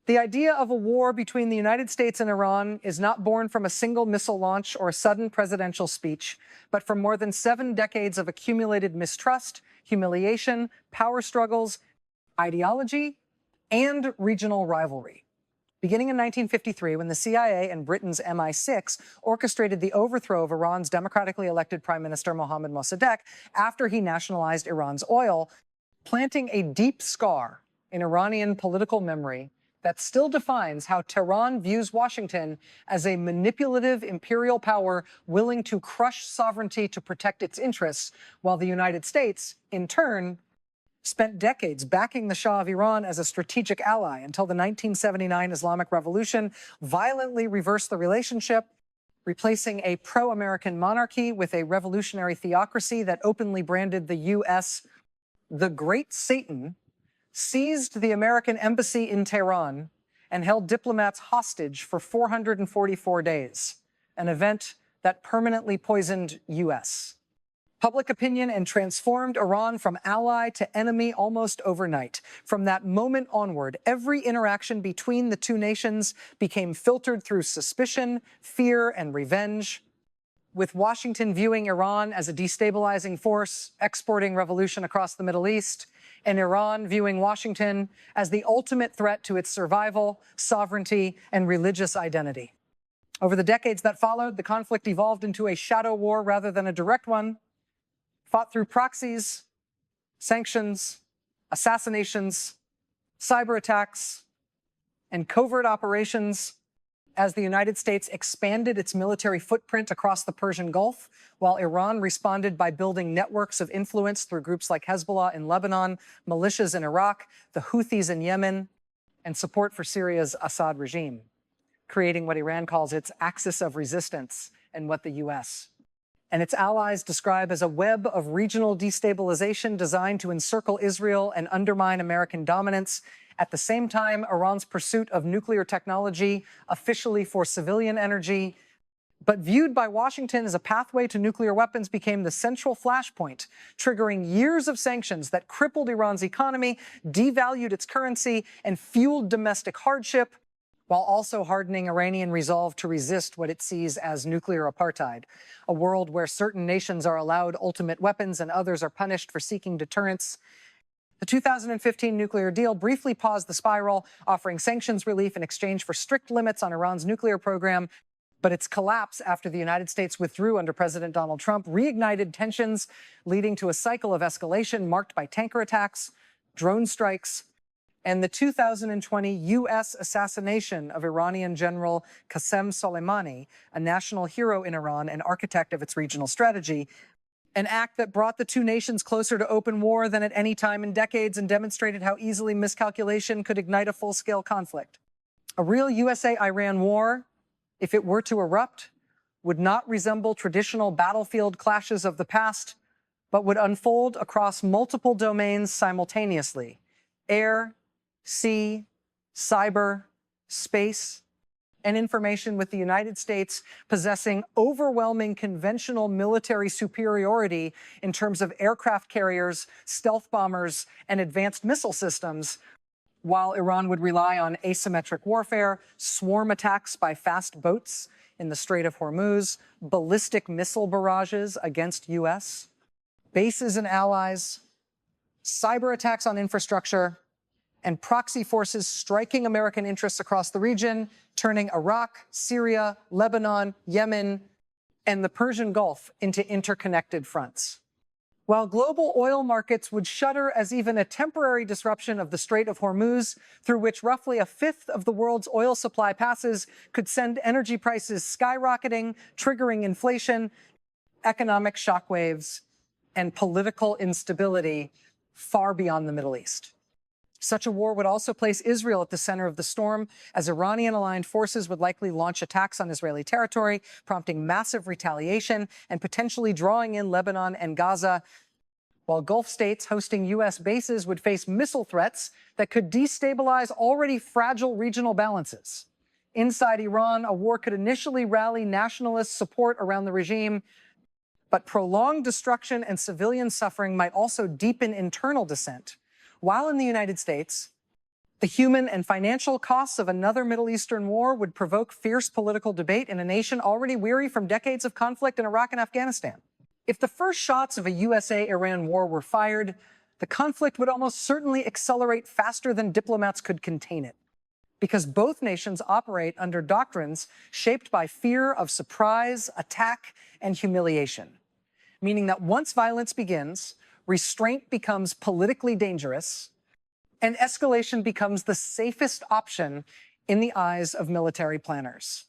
The idea of a war between the United States and Iran is not born from a single missile launch or a sudden presidential speech, but from more than 7 decades of accumulated mistrust, humiliation, power struggles, ideology, and regional rivalry. Beginning in 1953, when the CIA and Britain's MI6 orchestrated the overthrow of Iran's democratically elected Prime Minister Mohammad Mossadegh after he nationalized Iran's oil, planting a deep scar in Iranian political memory that still defines how Tehran views Washington as a manipulative imperial power willing to crush sovereignty to protect its interests, while the United States, in turn, spent decades backing the Shah of Iran as a strategic ally until the 1979 Islamic Revolution violently reversed the relationship, replacing a pro-American monarchy with a revolutionary theocracy that openly branded the U.S. the Great Satan, seized the American embassy in Tehran, and held diplomats hostage for 444 days, an event that permanently poisoned U.S. public opinion and transformed Iran from ally to enemy almost overnight. From that moment onward, every interaction between the two nations became filtered through suspicion, fear, and revenge, with Washington viewing Iran as a destabilizing force, exporting revolution across the Middle East, and Iran viewing Washington as the ultimate threat to its survival, sovereignty, and religious identity. Over the decades that followed, the conflict evolved into a shadow war rather than a direct one, fought through proxies, sanctions, assassinations, cyber attacks, and covert operations as the United States expanded its military footprint across the Persian Gulf, while Iran responded by building networks of influence through groups like Hezbollah in Lebanon, militias in Iraq, the Houthis in Yemen, and support for Syria's Assad regime, creating what Iran calls its axis of resistance and what the U.S. and its allies describe as a web of regional destabilization designed to encircle Israel and undermine American dominance. At the same time, Iran's pursuit of nuclear technology, officially for civilian energy, but viewed by Washington as a pathway to nuclear weapons, became the central flashpoint, triggering years of sanctions that crippled Iran's economy, devalued its currency, and fueled domestic hardship, while also hardening Iranian resolve to resist what it sees as nuclear apartheid, a world where certain nations are allowed ultimate weapons and others are punished for seeking deterrence. The 2015 nuclear deal briefly paused the spiral, offering sanctions relief in exchange for strict limits on Iran's nuclear program, but its collapse after the United States withdrew under President Donald Trump reignited tensions, leading to a cycle of escalation marked by tanker attacks, drone strikes, and the 2020 U.S. assassination of Iranian General Qasem Soleimani, a national hero in Iran and architect of its regional strategy, an act that brought the two nations closer to open war than at any time in decades and demonstrated how easily miscalculation could ignite a full-scale conflict. A real USA-Iran war, if it were to erupt, would not resemble traditional battlefield clashes of the past, but would unfold across multiple domains simultaneously: air, sea, cyber, space, and information, with the United States possessing overwhelming conventional military superiority in terms of aircraft carriers, stealth bombers, and advanced missile systems, while Iran would rely on asymmetric warfare, swarm attacks by fast boats in the Strait of Hormuz, ballistic missile barrages against U.S., bases and allies, cyber attacks on infrastructure, and proxy forces striking American interests across the region, turning Iraq, Syria, Lebanon, Yemen, and the Persian Gulf into interconnected fronts. While global oil markets would shudder as even a temporary disruption of the Strait of Hormuz, through which roughly a fifth of the world's oil supply passes, could send energy prices skyrocketing, triggering inflation, economic shockwaves, and political instability far beyond the Middle East. Such a war would also place Israel at the center of the storm, as Iranian-aligned forces would likely launch attacks on Israeli territory, prompting massive retaliation and potentially drawing in Lebanon and Gaza, while Gulf states hosting U.S. bases would face missile threats that could destabilize already fragile regional balances. Inside Iran, a war could initially rally nationalist support around the regime, but prolonged destruction and civilian suffering might also deepen internal dissent. While in the United States, The human and financial costs of another Middle Eastern war would provoke fierce political debate in a nation already weary from decades of conflict in Iraq and Afghanistan. If the first shots of a USA-Iran war were fired, the conflict would almost certainly accelerate faster than diplomats could contain it, because both nations operate under doctrines shaped by fear of surprise, attack, and humiliation, meaning that once violence begins, restraint becomes politically dangerous, and escalation becomes the safest option in the eyes of military planners.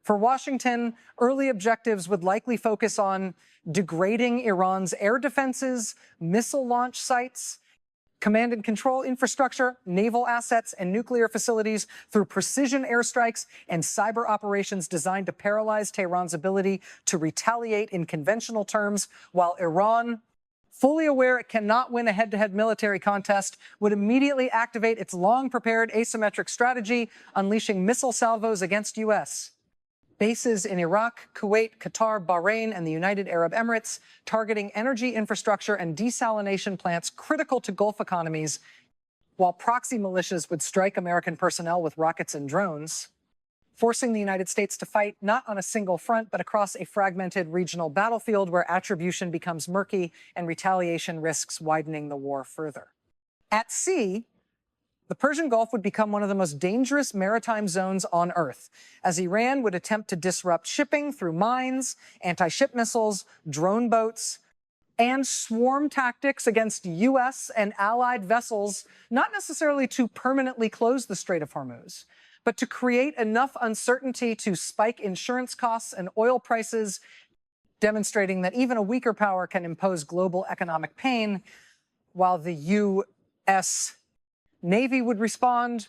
For Washington, early objectives would likely focus on degrading Iran's air defenses, missile launch sites, command and control infrastructure, naval assets, and nuclear facilities through precision airstrikes and cyber operations designed to paralyze Tehran's ability to retaliate in conventional terms, while Iran, fully aware it cannot win a head-to-head military contest, would immediately activate its long-prepared asymmetric strategy, unleashing missile salvos against U.S. bases in Iraq, Kuwait, Qatar, Bahrain, and the United Arab Emirates, targeting energy infrastructure and desalination plants critical to Gulf economies, while proxy militias would strike American personnel with rockets and drones, forcing the United States to fight not on a single front, but across a fragmented regional battlefield where attribution becomes murky and retaliation risks widening the war further. At sea, the Persian Gulf would become one of the most dangerous maritime zones on Earth, as Iran would attempt to disrupt shipping through mines, anti-ship missiles, drone boats, and swarm tactics against U.S. and allied vessels, not necessarily to permanently close the Strait of Hormuz, but to create enough uncertainty to spike insurance costs and oil prices, demonstrating that even a weaker power can impose global economic pain, while the U.S. Navy would respond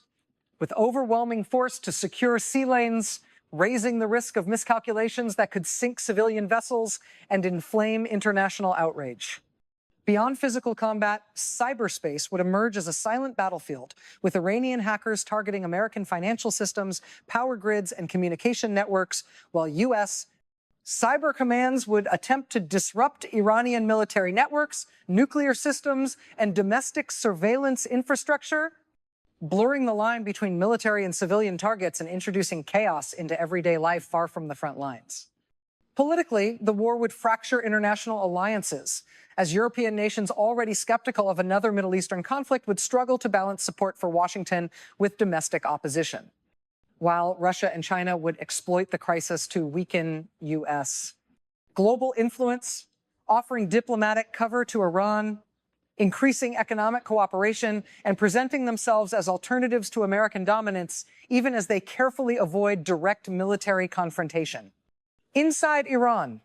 with overwhelming force to secure sea lanes, raising the risk of miscalculations that could sink civilian vessels and inflame international outrage. Beyond physical combat, cyberspace would emerge as a silent battlefield, with Iranian hackers targeting American financial systems, power grids, and communication networks, while U.S. cyber commands would attempt to disrupt Iranian military networks, nuclear systems, and domestic surveillance infrastructure, blurring the line between military and civilian targets and introducing chaos into everyday life far from the front lines. Politically, the war would fracture international alliances, as European nations already skeptical of another Middle Eastern conflict would struggle to balance support for Washington with domestic opposition, while Russia and China would exploit the crisis to weaken U.S. global influence, offering diplomatic cover to Iran, increasing economic cooperation, and presenting themselves as alternatives to American dominance, even as they carefully avoid direct military confrontation. Inside Iran,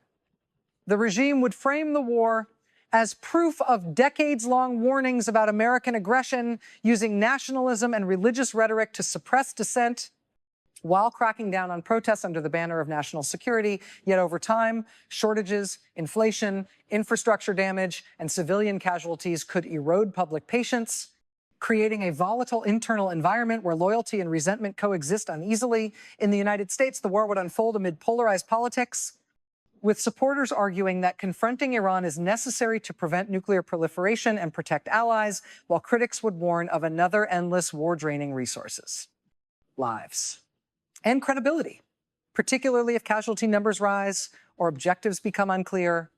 the regime would frame the war as proof of decades-long warnings about American aggression, using nationalism and religious rhetoric to suppress dissent, while cracking down on protests under the banner of national security. Yet over time, shortages, inflation, infrastructure damage, and civilian casualties could erode public patience, creating a volatile internal environment where loyalty and resentment coexist uneasily. In the United States, the war would unfold amid polarized politics, with supporters arguing that confronting Iran is necessary to prevent nuclear proliferation and protect allies, while critics would warn of another endless war draining resources, lives, and credibility, particularly if casualty numbers rise or objectives become unclear.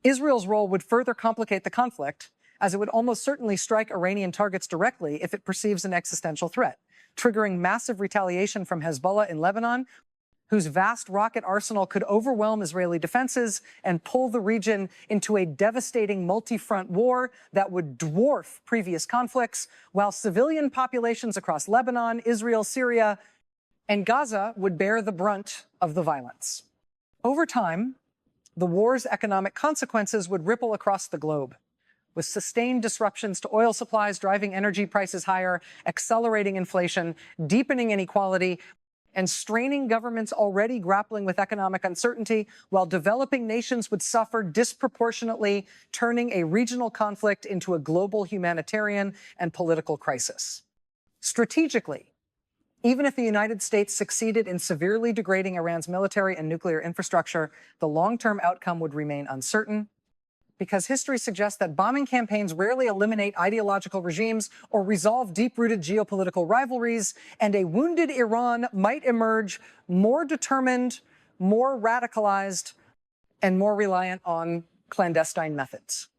Israel's role would further complicate the conflict, as it would almost certainly strike Iranian targets directly if it perceives an existential threat, triggering massive retaliation from Hezbollah in Lebanon, whose vast rocket arsenal could overwhelm Israeli defenses and pull the region into a devastating multi-front war that would dwarf previous conflicts, while civilian populations across Lebanon, Israel, Syria, and Gaza would bear the brunt of the violence. Over time, the war's economic consequences would ripple across the globe, with sustained disruptions to oil supplies driving energy prices higher, accelerating inflation, deepening inequality, and straining governments already grappling with economic uncertainty, while developing nations would suffer disproportionately, turning a regional conflict into a global humanitarian and political crisis. Strategically, even if the United States succeeded in severely degrading Iran's military and nuclear infrastructure, the long-term outcome would remain uncertain. because history suggests that bombing campaigns rarely eliminate ideological regimes or resolve deep-rooted geopolitical rivalries, and a wounded Iran might emerge more determined, more radicalized, and more reliant on clandestine methods.